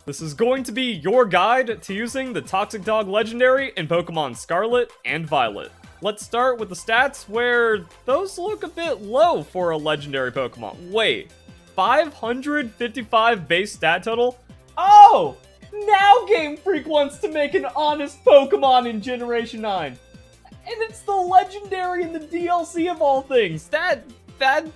This is going to be your guide to using the Toxic Dog Legendary in Pokemon Scarlet and Violet. Let's start with the stats where those look a bit low for a legendary Pokemon. Wait, 555 base stat total? Oh! Now Game Freak wants to make an honest Pokemon in Generation 9. And it's the legendary in the DLC of all things. That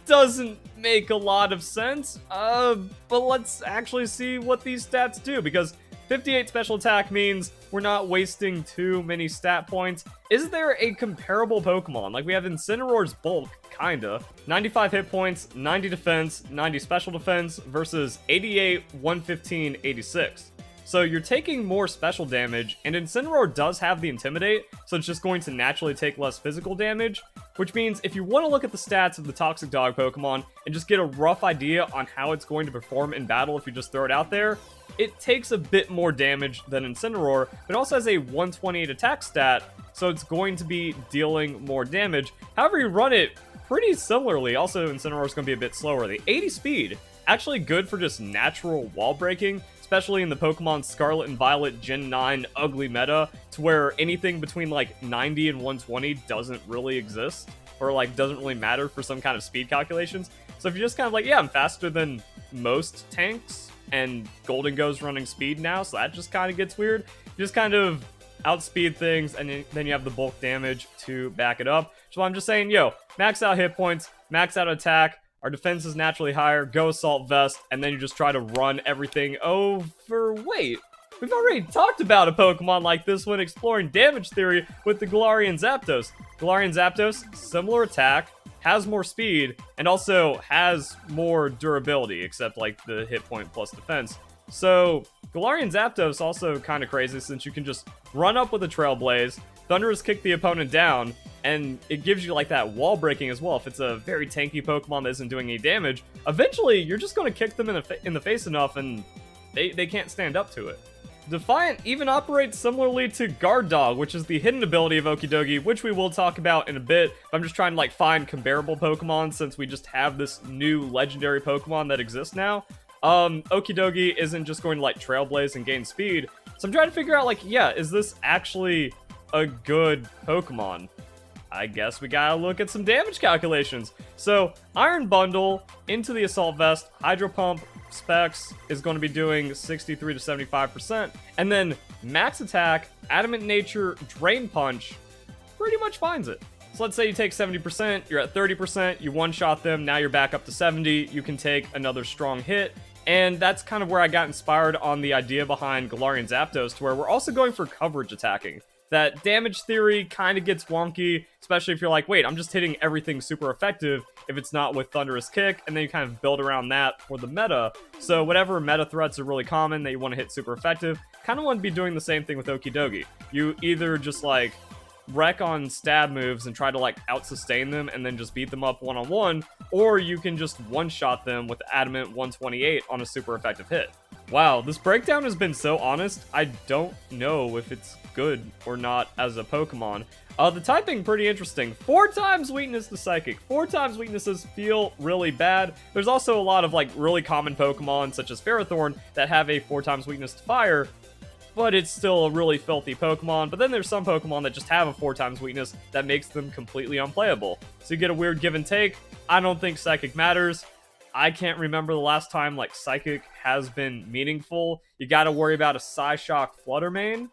doesn't make a lot of sense. But let's actually see what these stats do, because 58 special attack means we're not wasting too many stat points. Is there a comparable Pokemon? Like we have Incineroar's bulk, kinda. 95 hit points, 90 defense, 90 special defense versus 88, 115, 86. So you're taking more special damage, and Incineroar does have the Intimidate, so it's just going to naturally take less physical damage, which means if you want to look at the stats of the Toxic Dog Pokemon and just get a rough idea on how it's going to perform in battle if you just throw it out there, it takes a bit more damage than Incineroar, but it also has a 128 attack stat, so it's going to be dealing more damage. However, you run it pretty similarly. Also, Incineroar is going to be a bit slower. The 80 speed, actually good for just natural wall breaking, especially in the Pokemon Scarlet and Violet Gen 9 ugly meta, to where anything between like 90 and 120 doesn't really exist, or like doesn't really matter for some kind of speed calculations. So if you're just kind of like, yeah, I'm faster than most tanks, and Golden goes running speed now, so that just kind of gets weird. You just kind of outspeed things, and then you have the bulk damage to back it up. So I'm just saying, yo, max out hit points, max out attack, our defense is naturally higher, go Assault Vest, and then you just try to run everything over. Wait, we've already talked about a Pokemon like this when exploring damage theory with the Galarian Zapdos. Galarian Zapdos, similar attack, has more speed, and also has more durability, except like the hit point plus defense. So Galarian Zapdos also kind of crazy since you can just run up with a Trailblaze, Thunderous kick the opponent down, and it gives you like that wall breaking as well. If it's a very tanky Pokemon that isn't doing any damage, eventually you're just going to kick them in the face enough and they can't stand up to it. Defiant even operates similarly to Guard Dog, which is the hidden ability of Okidogi, which we will talk about in a bit. I'm just trying to like find comparable Pokemon since we just have this new legendary Pokemon that exists now. Okidogi isn't just going to like Trailblaze and gain speed. So I'm trying to figure out like, yeah, is this actually a good Pokemon? I guess we gotta look at some damage calculations. So Iron Bundle into the Assault Vest, Hydro Pump specs is going to be doing 63 to 75%, and then max attack, Adamant Nature, Drain Punch pretty much finds it. So let's say you take 70%, you're at 30%, you one-shot them, now you're back up to 70, you can take another strong hit, and that's kind of where I got inspired on the idea behind Galarian Zapdos, to where we're also going for coverage attacking. That damage theory kind of gets wonky, especially if you're like, wait, I'm just hitting everything super effective if it's not with Thunderous Kick, and then you kind of build around that for the meta. So whatever meta threats are really common that you want to hit super effective, kind of want to be doing the same thing with Okidogi. You either just like wreck on stab moves and try to like out-sustain them and then just beat them up one-on-one, or you can just one-shot them with Adamant 128 on a super effective hit. Wow, this breakdown has been so honest, I don't know if it's good or not as a Pokemon. The typing, pretty interesting. 4 times weakness to Psychic. 4 times weaknesses feel really bad. There's also a lot of like really common Pokemon, such as Ferrothorn, that have a 4 times weakness to Fire, but it's still a really filthy Pokemon. But then there's some Pokemon that just have a 4 times weakness that makes them completely unplayable. So you get a weird give and take. I don't think Psychic matters. I can't remember the last time like Psychic has been meaningful. You gotta worry about a Psyshock Fluttermane,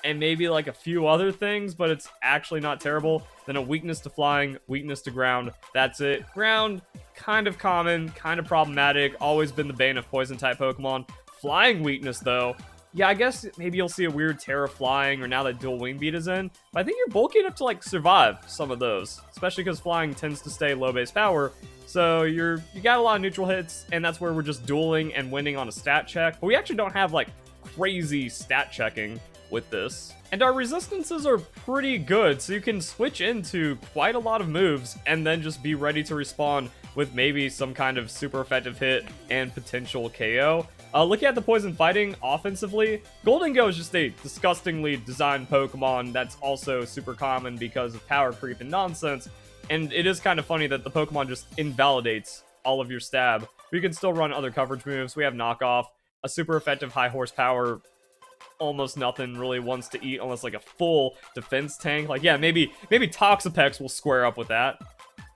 and maybe like a few other things, but it's actually not terrible. Then a weakness to flying, weakness to ground. That's it. Ground, kind of common, kind of problematic. Always been the bane of poison type Pokemon. Flying weakness though. Yeah, I guess maybe you'll see a weird Terra Flying, or now that Dual Wing Beat is in. But I think you're bulky enough to like survive some of those, especially because flying tends to stay low base power. So you got a lot of neutral hits, and that's where we're just dueling and winning on a stat check. But we actually don't have like crazy stat checking with this. And our resistances are pretty good, so you can switch into quite a lot of moves and then just be ready to respond with maybe some kind of super effective hit and potential KO. Looking at the poison fighting offensively, Golden Go is just a disgustingly designed Pokemon that's also super common because of power creep and nonsense. And it is kind of funny that the Pokemon just invalidates all of your stab. But you can still run other coverage moves. We have knockoff. a super effective high horsepower, almost nothing really wants to eat unless like a full defense tank. Like, yeah, maybe Toxapex will square up with that.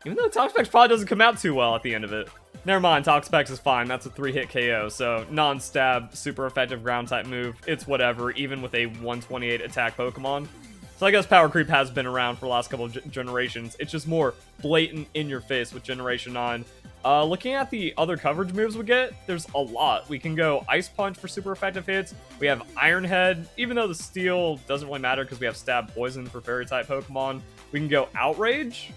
Even though Toxapex probably doesn't come out too well at the end of it. Never mind, Toxapex is fine. That's a 3-hit KO, so non-stab, super effective ground-type move. It's whatever, even with a 128 attack Pokemon. So I guess Power Creep has been around for the last couple of generations. It's just more blatant in your face with Generation 9. Looking at the other coverage moves we get, there's a lot. We can go Ice Punch for super effective hits. We have Iron Head, even though the Steel doesn't really matter because we have Stab Poison for Fairy-type Pokemon. We can go Outrage.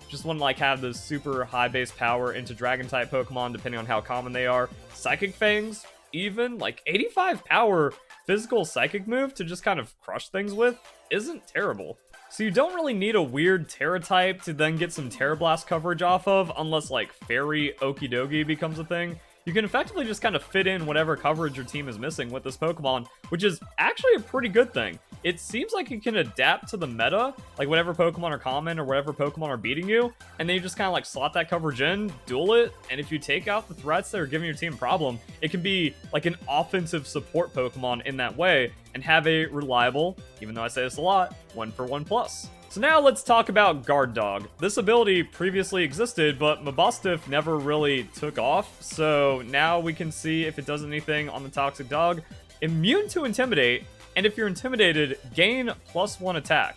Just want to like have the super high base power into Dragon-type Pokemon, depending on how common they are. Psychic Fangs, even like 85 power physical Psychic move to just kind of crush things with isn't terrible. So you don't really need a weird Terra type to then get some Terra Blast coverage off of, unless like Fairy Okidogi becomes a thing. You can effectively just kind of fit in whatever coverage your team is missing with this Pokemon, which is actually a pretty good thing. It seems like it can adapt to the meta, like whatever Pokemon are common or whatever Pokemon are beating you, and then you just kind of like slot that coverage in, duel it, and if you take out the threats that are giving your team a problem, it can be like an offensive support Pokemon in that way, and have a reliable, even though I say this a lot, 1-for-1 plus. So now let's talk about Guard Dog. This ability previously existed, but Mabostiff never really took off, so now we can see if it does anything on the Toxic Dog. Immune to Intimidate, and if you're intimidated, gain +1 attack.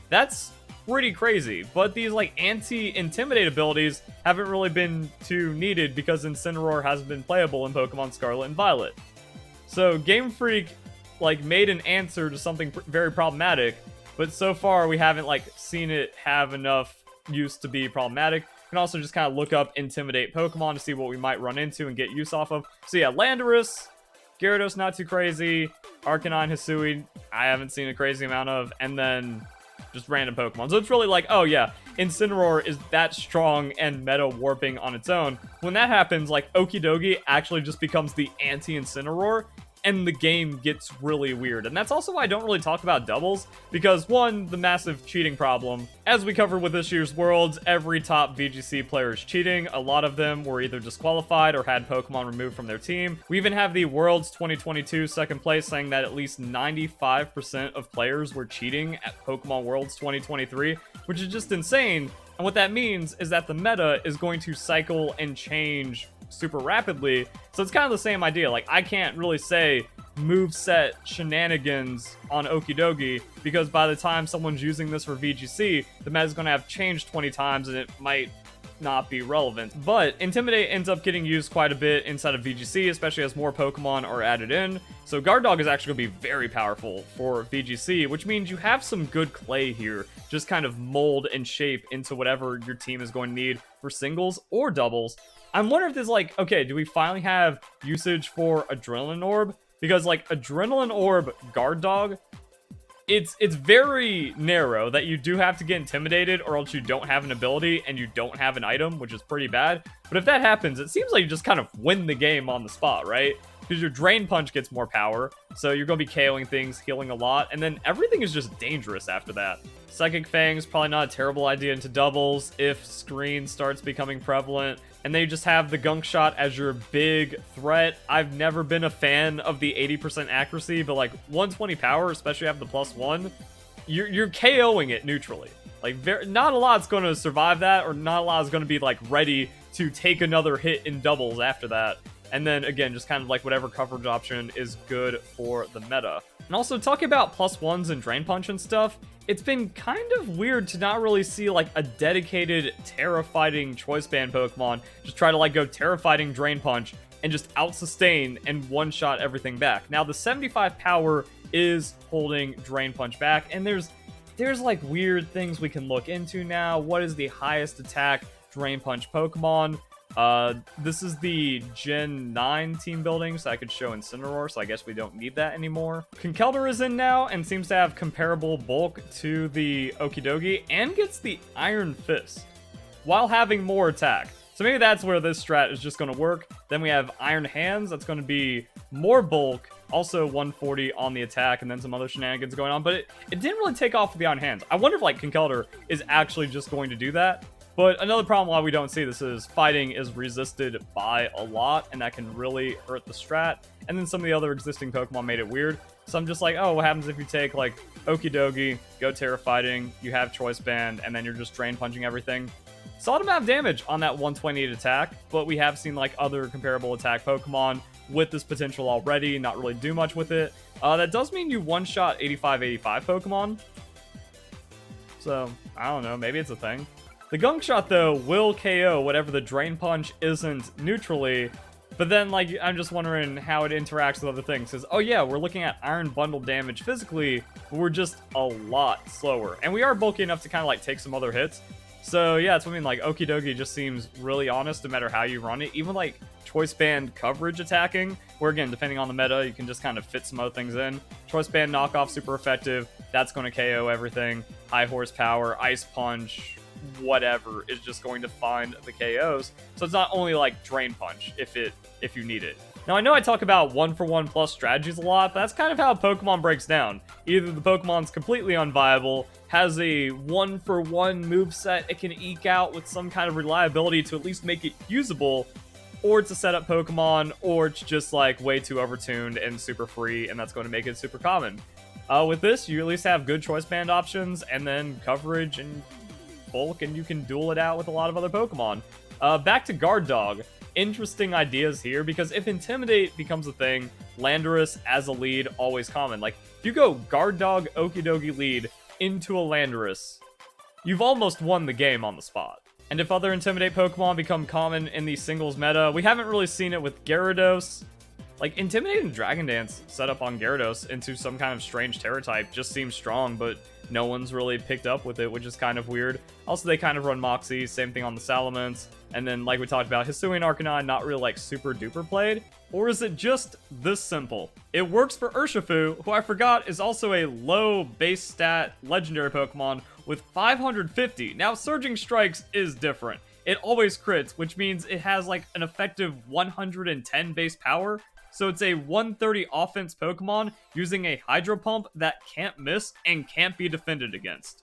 That's pretty crazy, but these like anti-intimidate abilities haven't really been too needed because Incineroar hasn't been playable in Pokemon Scarlet and Violet. So Game Freak like made an answer to something very problematic, but so far we haven't like seen it have enough use to be problematic. You can also just kind of look up Intimidate Pokemon to see what we might run into and get use off of. So yeah, Landorus, Gyarados not too crazy, Arcanine, Hisui, I haven't seen a crazy amount of, and then just random Pokemon. So it's really like, oh yeah, Incineroar is that strong and meta warping on its own. When that happens, like Okidogi actually just becomes the anti-Incineroar, and the game gets really weird. And that's also why I don't really talk about doubles, because one, the massive cheating problem. As we covered with this year's Worlds, every top VGC player is cheating. A lot of them were either disqualified or had Pokemon removed from their team. We even have the Worlds 2022 second place saying that at least 95% of players were cheating at Pokemon Worlds 2023, which is just insane. And what that means is that the meta is going to cycle and change super rapidly. So it's kind of the same idea. Like, I can't really say moveset shenanigans on Okidogi, because by the time someone's using this for VGC, the meta is going to have changed 20 times and it might not be relevant. But Intimidate ends up getting used quite a bit inside of VGC, especially as more Pokemon are added in. So Guard Dog is actually going to be very powerful for VGC, which means you have some good clay here. Just kind of mold and shape into whatever your team is going to need for singles or doubles. I'm wondering if there's like, okay, do we finally have usage for Adrenaline Orb? Because like Adrenaline Orb Guard Dog, it's very narrow that you do have to get intimidated or else you don't have an ability and you don't have an item, which is pretty bad. But if that happens, it seems like you just kind of win the game on the spot, right? Because your Drain Punch gets more power, so you're going to be KOing things, healing a lot, and then everything is just dangerous after that. Psychic Fangs, probably not a terrible idea into doubles if Screen starts becoming prevalent. And then you just have the Gunk Shot as your big threat. I've never been a fan of the 80% accuracy, but like 120 power, especially after the +1, you're KOing it neutrally. Like, not a lot's going to survive that, or not a lot is going to be like ready to take another hit in doubles after that. And then again, just kind of like whatever coverage option is good for the meta. And also talking about +1s and Drain Punch and stuff, it's been kind of weird to not really see like a dedicated Terra Fighting Choice Band Pokemon just try to like go Terra Fighting Drain Punch and just out sustain and one-shot everything back. Now the 75 power is holding Drain Punch back, and there's like weird things we can look into now. What is the highest attack Drain Punch Pokemon? This is the Gen 9 team building, so I could show Incineroar, so I guess we don't need that anymore. Conkeldurr is in now, and seems to have comparable bulk to the Okidogi, and gets the Iron Fist, while having more attack. So maybe that's where this strat is just going to work. Then we have Iron Hands, that's going to be more bulk, also 140 on the attack, and then some other shenanigans going on, but it didn't really take off with the Iron Hands. I wonder if like Conkeldurr is actually just going to do that. But another problem why we don't see this is fighting is resisted by a lot, and that can really hurt the strat. And then some of the other existing Pokemon made it weird. So I'm just like, oh, what happens if you take, like, Okidogi, go Terra Fighting, you have Choice Band, and then you're just Drain Punching everything? Solid amount of damage on that 128 attack, but we have seen, like, other comparable attack Pokemon with this potential already, not really do much with it. That does mean you one-shot 85-85 Pokemon. So, I don't know, maybe it's a thing. The Gunk Shot, though, will KO whatever the Drain Punch isn't neutrally, but then, like, I'm just wondering how it interacts with other things. Because, oh yeah, we're looking at Iron Bundle damage physically, but we're just a lot slower. And we are bulky enough to kind of, like, take some other hits. So, yeah, it's what I mean, like, Okidogi just seems really honest no matter how you run it. Even, like, Choice Band coverage attacking, where, again, depending on the meta, you can just kind of fit some other things in. Choice Band knockoff, super effective. That's going to KO everything. High horsepower, Ice Punch, whatever is just going to find the KOs. So it's not only like Drain Punch if you need it. Now I know I talk about 1-for-1 plus strategies a lot, but that's kind of how Pokemon breaks down. Either the Pokemon's completely unviable, has a 1-for-1 moveset it can eke out with some kind of reliability to at least make it usable, or it's a setup Pokemon, or it's just like way too overtuned and super free, and that's going to make it super common. With this, you at least have good Choice Band options, and then coverage and bulk, and you can duel it out with a lot of other Pokemon. Back to Guard Dog. Interesting ideas here, because if Intimidate becomes a thing, Landorus as a lead, always common. Like, if you go Guard Dog, Okidogi lead into a Landorus, you've almost won the game on the spot. And if other Intimidate Pokemon become common in the singles meta, we haven't really seen it with Gyarados. Like, Intimidate and Dragon Dance set up on Gyarados into some kind of strange Terra type just seems strong, but no one's really picked up with it, which is kind of weird. Also, they kind of run Moxie, same thing on the Salamence. And then, like we talked about, Hisuian Arcanine not really, like, super duper played. Or is it just this simple? It works for Urshifu, who I forgot is also a low base stat legendary Pokemon with 550. Now, Surging Strikes is different. It always crits, which means it has, like, an effective 110 base power. So it's a 130 offense Pokemon using a Hydro Pump that can't miss and can't be defended against.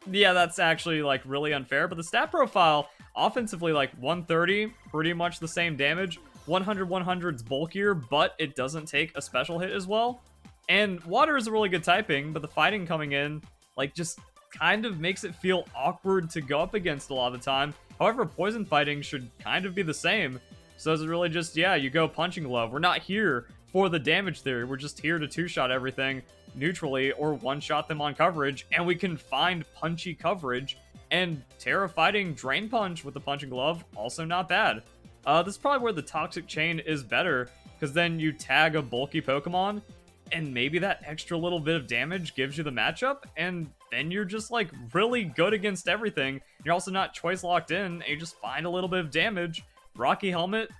Yeah, that's actually, like, really unfair, but the stat profile, offensively, like, 130, pretty much the same damage. 100's bulkier, but it doesn't take a special hit as well. And Water is a really good typing, but the fighting coming in, like, just kind of makes it feel awkward to go up against a lot of the time. However, Poison fighting should kind of be the same. So is it really just, yeah, you go Punching Glove. We're not here for the damage theory. We're just here to two-shot everything neutrally or one-shot them on coverage, and we can find punchy coverage. And Terra fighting Drain Punch with the Punching Glove, also not bad. This is probably where the Toxic Chain is better, because then you tag a bulky Pokemon, and maybe that extra little bit of damage gives you the matchup, and then you're just, like, really good against everything. You're also not choice locked in, and you just find a little bit of damage. Rocky Helmet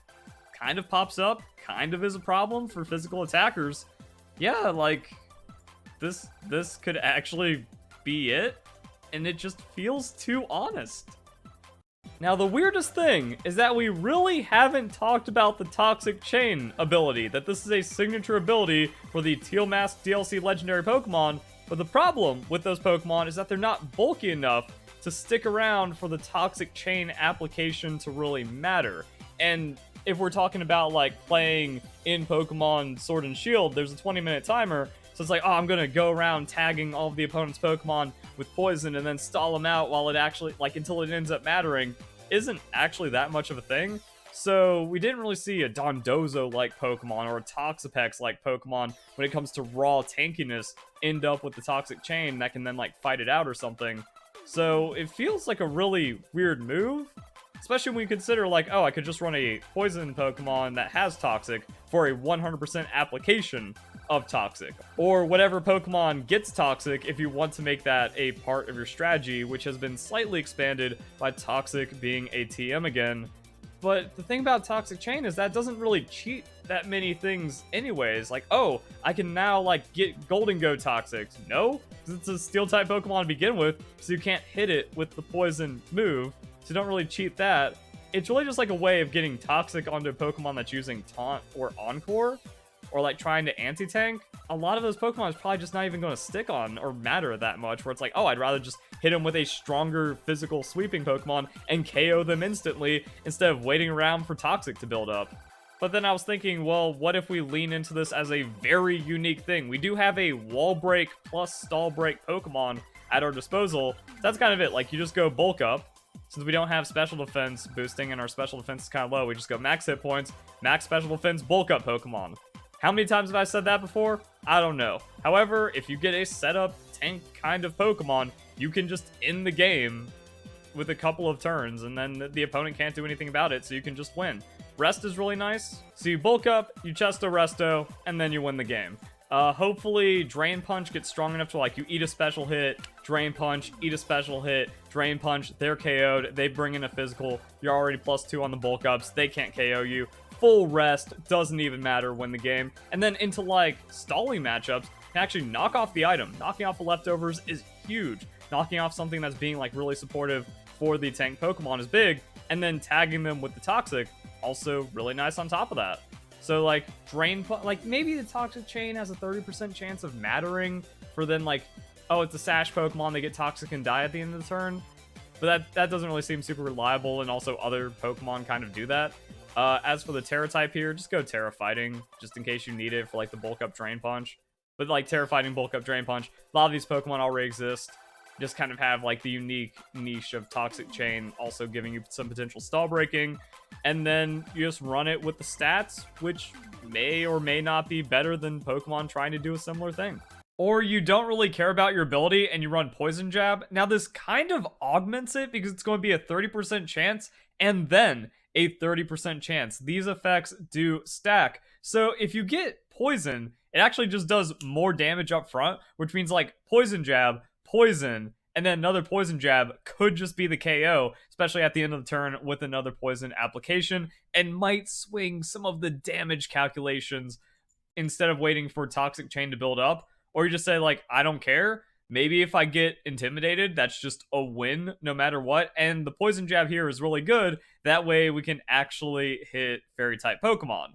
kind of pops up, kind of is a problem for physical attackers. Yeah, like, this could actually be it, and it just feels too honest. Now, the weirdest thing is that we really haven't talked about the Toxic Chain ability, that this is a signature ability for the Teal Mask DLC Legendary Pokemon, but the problem with those Pokemon is that they're not bulky enough to stick around for the Toxic Chain application to really matter. And if we're talking about, like, playing in Pokemon Sword and Shield, there's a 20-minute timer, so it's like, oh, I'm gonna go around tagging all of the opponent's Pokemon with poison and then stall them out while it actually, like, until it ends up mattering, isn't actually that much of a thing. So we didn't really see a Dondozo-like Pokemon or a Toxapex-like Pokemon when it comes to raw tankiness end up with the Toxic Chain that can then, like, fight it out or something. So it feels like a really weird move, especially when you consider, like, oh, I could just run a Poison Pokemon that has Toxic for a 100% application of Toxic. Or whatever Pokemon gets Toxic if you want to make that a part of your strategy, which has been slightly expanded by Toxic being a TM again. But the thing about Toxic Chain is that doesn't really cheat that many things anyways. Like, oh, I can now, like, get Golden Go Toxic. No, because it's a Steel-type Pokemon to begin with, so you can't hit it with the Poison move, so you don't really cheat that. It's really just like a way of getting Toxic onto a Pokemon that's using Taunt or Encore. or like trying to anti-tank, a lot of those Pokemon is probably just not even going to stick on or matter that much, where it's like, oh, I'd rather just hit them with a stronger physical sweeping Pokemon and KO them instantly instead of waiting around for Toxic to build up. But then I was thinking, well, what if we lean into this as a very unique thing? We do have a Wall Break plus Stall Break Pokemon at our disposal. That's kind of it. Like, you just go Bulk Up. Since we don't have Special Defense boosting and our Special Defense is kind of low, we just go Max Hit Points, Max Special Defense, Bulk Up Pokemon. How many times have I said that before? I don't know. However, if you get a setup tank kind of Pokemon, you can just end the game with a couple of turns, and then the opponent can't do anything about it, so you can just win. Rest is really nice. So you bulk up, you Chesto Resto, and then you win the game. Hopefully, Drain Punch gets strong enough to, like, you eat a special hit, Drain Punch, eat a special hit, Drain Punch, they're KO'd, they bring in a physical, you're already +2 on the bulk ups, they can't KO you. Full rest, doesn't even matter, win the game. And then into, like, stalling matchups, can actually knock off the item. Knocking off the leftovers is huge. Knocking off something that's being, like, really supportive for the tank Pokemon is big, and then tagging them with the Toxic, also really nice on top of that. So, like, like, maybe the Toxic Chain has a 30% chance of mattering for then, like, oh, it's a Sash Pokemon, they get Toxic and die at the end of the turn. But that doesn't really seem super reliable, and also other Pokemon kind of do that. As for the Terra type here, just go Terra Fighting, just in case you need it for, like, the Bulk Up Drain Punch. But, like, Terra Fighting, Bulk Up Drain Punch, a lot of these Pokemon already exist. Just kind of have, like, the unique niche of Toxic Chain, also giving you some potential stall breaking. And then you just run it with the stats, which may or may not be better than Pokemon trying to do a similar thing. Or you don't really care about your ability and you run Poison Jab. Now this kind of augments it because it's going to be a 30% chance and then a 30% chance. These effects do stack. So if you get Poison, it actually just does more damage up front, which means, like, Poison Jab, Poison, and then another Poison Jab could just be the KO, especially at the end of the turn with another Poison application, and might swing some of the damage calculations instead of waiting for Toxic Chain to build up. Or you just say, like, I don't care. Maybe if I get Intimidated, that's just a win no matter what. And the Poison Jab here is really good. That way we can actually hit Fairy-type Pokemon.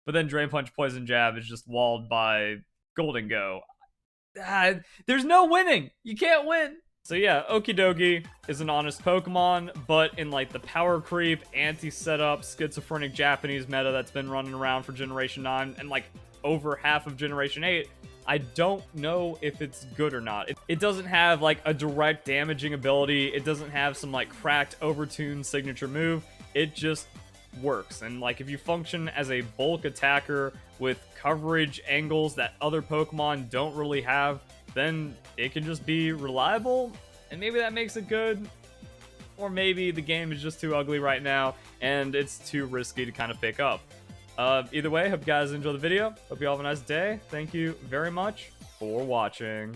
But then Drain Punch, Poison Jab is just walled by Golden Go. There's no winning. You can't win. So yeah, Okidogi is an honest Pokemon, but in, like, the power creep, anti-setup, schizophrenic Japanese meta that's been running around for Generation 9 and, like, over half of Generation 8, I don't know if it's good or not. It doesn't have, like, a direct damaging ability. It doesn't have some, like, cracked, overtuned signature move. It just works. And, like, if you function as a bulk attacker with coverage angles that other Pokemon don't really have, then it can just be reliable, and maybe that makes it good. Or maybe the game is just too ugly right now, and it's too risky to kind of pick up. Either way, hope you guys enjoy the video. Hope you all have a nice day. Thank you very much for watching.